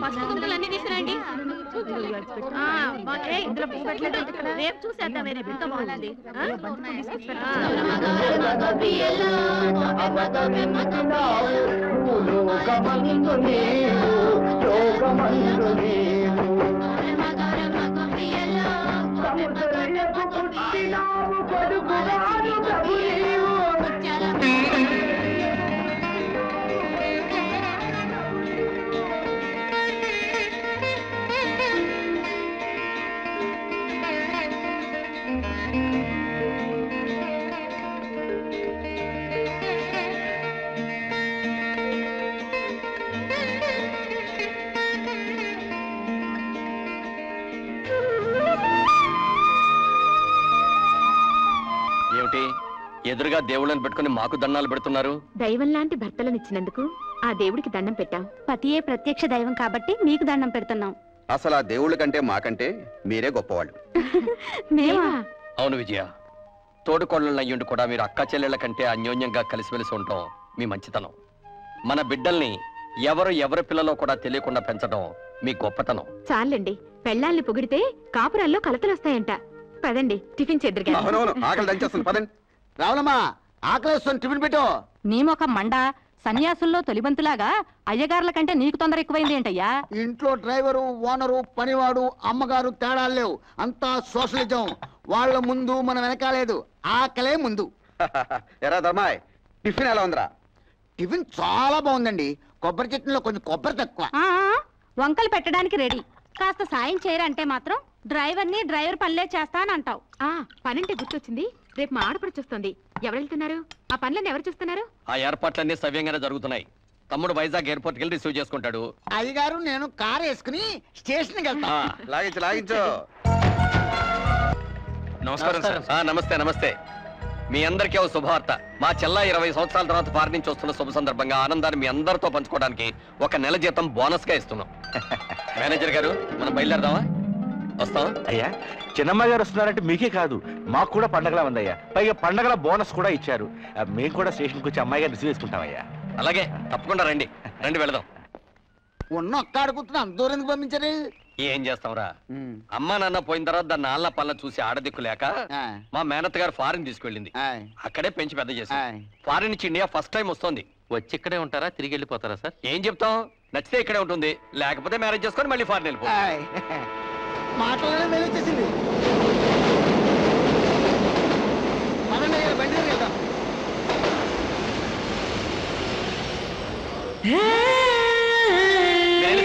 పసుపు కుంకులన్నీ తీసుకురండి. రేపు చూసేద్దాం. ఎంత బాగుంది. ఏమిటి ఎదురుగా దేవుళ్ళని పెట్టుకుని మాకు దండాలు పెడుతున్నారు? దైవం లాంటి భర్తలనిచ్చినందుకు ఆ దేవుడికి దండం పెట్టాం. పతియే ప్రత్యక్ష దైవం కాబట్టి మీకు దండం పెడుతున్నాం. అసలు ఆ దేవుళ్ళ కంటే మాకంటే మీరే గొప్పవాళ్ళు. అవును విజయ, తోడుకోళ్ళయ్యుండి కూడా మీరు అక్క చెల్లెళ్ల కంటే అన్యోన్యంగా కలిసిమెలిసి ఉండటం మీ మంచితనం. మన బిడ్డల్ని ఎవరి పిల్లలో కూడా తెలియకుండా పెంచడం మీ గొప్పతనం. చాలండి, పెళ్ళాల్ని పొగిడితే కాపురాల్లో కలతలొస్తాయంట. పదండి టిఫిన్ చేద్దరు. ఆకలి దంచేస్తుంది, పదండి. రావులమ్మా, ఆకలిస్తుంది, టిఫిన్ పెట్టు. నీ మొఖం మండ, సన్యాసుల్లో తొలిబంతులాగా అయ్యగారుల కంటే నీకు తొందర ఎక్కువైంది ఏంటయ్యా? ఇంట్లో డ్రైవరు, ఓనరు, పనివాడు, అమ్మగారు తేడాలు లేవు. అంతా సోషలిజం. వాళ్ళ ముందు మనం వెనకాలేదు, ఆకలే ముందు. ఎరా ధర్మాయ్, టిఫిన్ ఎలా ఉందిరా? టిఫిన్ చాలా బాగుందండి. కొబ్బరి చట్నీలో కొంచెం కొబ్బరి తక్కువ. వంకలు పెట్టడానికి రెడీ. కాస్త సాయం చేయరంటే మాత్రం డ్రైవర్ పనులే చేస్తానంటావు. పనంటే గుర్తొచ్చింది, రేపు మా ఆడపడుచొస్తుంది. ఎవరు వెళ్తున్నారు? ఆ పనులన్నీ ఎవరు చూస్తున్నారు? ఆ ఏర్పాట్లన్నీ సవ్యంగానే జరుగుతున్నాయి. తమ్ముడు వైజాగ్ ఎయిర్పోర్ట్కి వెళ్ళి రిసీవ్ చేసుకుంటాడు. అయ్యగారు నేను కారు వేసుకుని స్టేషన్కి వెళ్తా. లాగించు. నమస్కారం సార్. నమస్తే నమస్తే. మీ అందరికీ ఒక శుభవార్త. మా చెల్ల 20 సంవత్సరాల తర్వాత ఫారెన్ నుంచి వస్తున్న శుభ సందర్భంగా ఆనందాన్ని మీ అందరితో పంచుకోవడానికి 1 నెల జీతం బోనస్ గా ఇస్తున్నాం. మేనేజర్ గారు, మనం బయలుదేరదామా? వస్తాం. అయ్యా, చిన్నమ్మ గారు వస్తున్నారంటే మీకే కాదు, మాకు కూడా పండగలా ఉందయ్యా. పైగా పండగల బోనస్ కూడా ఇచ్చారు. మేము కూడా స్టేషన్కి వచ్చి అమ్మాయి గారు రిసీవ్ చేసుకుంటామయ్యా. అలాగే, తప్పకుండా రండి. వెళదాం. ఉన్న ఒక్క ఆడుకుంటున్నా, అంత దూరం ఎందుకు పంపించారు? ఏం చేస్తాంరా, అమ్మా నాన్న పోయిన తర్వాత దాన్ని నాన్న పనులు చూసి ఆడదిక్కు లేక మా మేనత్ గారు ఫారిన్ తీసుకెళ్ళింది. అక్కడే పెంచి పెద్ద చేసి ఫారిన్ నుంచి ఇండియా ఫస్ట్ టైం వస్తుంది. వచ్చి ఇక్కడే ఉంటారా, తిరిగి వెళ్ళిపోతారా సార్? ఏం చెప్తాం, నచ్చితే ఇక్కడే ఉంటుంది, లేకపోతే మ్యారేజ్ చేసుకొని మళ్ళీ ఫారిన్ వెళ్ళిపో. మాటలోనే మేలు వచ్చేసింది. బండి కదా.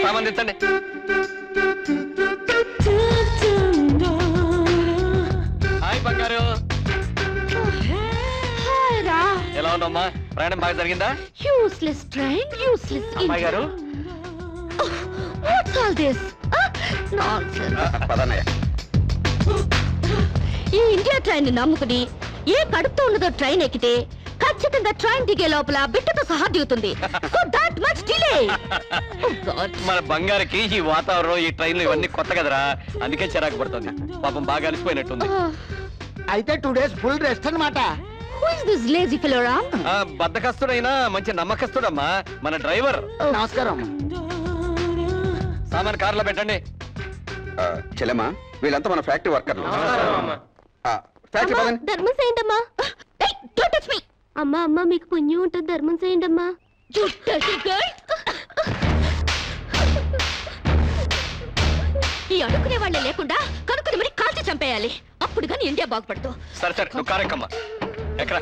సంబంధించండి. హాయ్ బంగారు, ఎలా ఉన్నామ్మా? ప్రయాణం బాగా జరిగిందా? యూస్లెస్ ట్రైన్, యూస్లెస్ అమ్మాయి గారు. What's all this nonsense? ఈ ఇండియా ట్రైన్ నమ్ముకుని ఏ కడుపుతో ఉన్నదో ట్రైన్ ఎక్కితే ఖచ్చితంగా ట్రైన్ దిగే లోపల బిడ్డతో సహా దిగుతుంది. So that much delay. మన బంగారుకి ఈ వాతావరణం, ఈ ట్రైన్లు ఇవన్నీ కొత్త కదరా, అందుకే చిరాకు పడుతుంది. పాపం బాగా అలసిపోయినట్టుంది. అయితే 2 days ఫుల్ రెస్ట్ అన్నమాట. Who is this lazy fellow, Ram? బద్దకస్తుడైనా మంచి నమ్మకస్తుడమ్మా మన డ్రైవర్. నమస్కారం. సామాన్ కార్లో పెట్టండి. చెల్లెమ్మా, వీళ్ళంతా మన ఫ్యాక్టరీ వర్కర్లు. ధర్మం చేయండమ్మా. అమ్మా అమ్మా, మీకు పుణ్యం ఉంటుంది, ధర్మం చేయండమ్మా. ఈ అడుక్కునే వాళ్ళే లేకుండా కనుక్కుని మరి కాల్చి చంపేయాలి. అప్పుడు కానీ ఇండియా బాగుపడదు. సరే సరే, నువ్వు కారెక్కమ్మా. ఎక్కడ